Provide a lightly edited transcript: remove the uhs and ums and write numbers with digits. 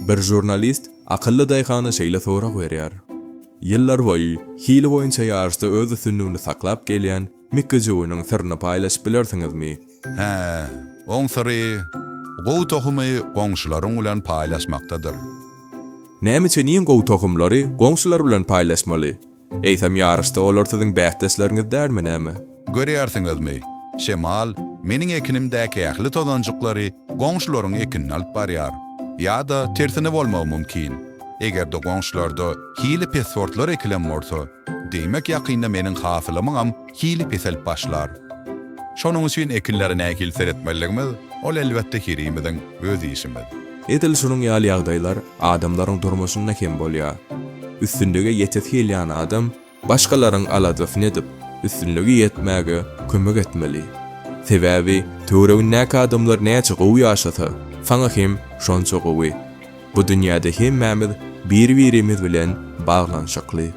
Bir jurnalist akıllı Daýhany şeýle sorak berýär. Ýyllar boýy hili boýunça ýaşda öz üstünlüğini saklap gelýän mikrojuwynyň sirrini paýlaşyp bilersiňizmi? Oň syry gowy tohumy goňşularyň bilen paýlaşmakdadyr. Näme üçin ýen gowy tohumlary goňşular bilen paýlaşmaly? Eýsem ýarışda olar siziň bähtesleriniz därmi näme? Görýärsiňizmi? Şemal meniň ekinimdäki ähli tozancıklary goňşularyň ekinini alyp barýar. Ýa-da tersine bolmagy mümkin. Egerde goňşularda hili pes sortlar ekilen bolsa, demek ýakynda meniň hafylymyňam hili pes alyp başlar. Şonuň üçin ekinleri näkil seretmeligimiz ol elbetde hirimiziň öz işimiz. Edil şunun ýaly ýagdaýlar adamlaryň durmuşyna hem bolýar. Üstünlüge ýetet hilýän adam başgalaryň aladysyny edip üstünlüge ýetmäge kömek etmeli. Sebäbi töweregindäki adamlar näçe gowy ýaşasa, faňa hem şonça gowy. Bu dünýäde hemmämiz bir-birimiz bilen baglanşykly.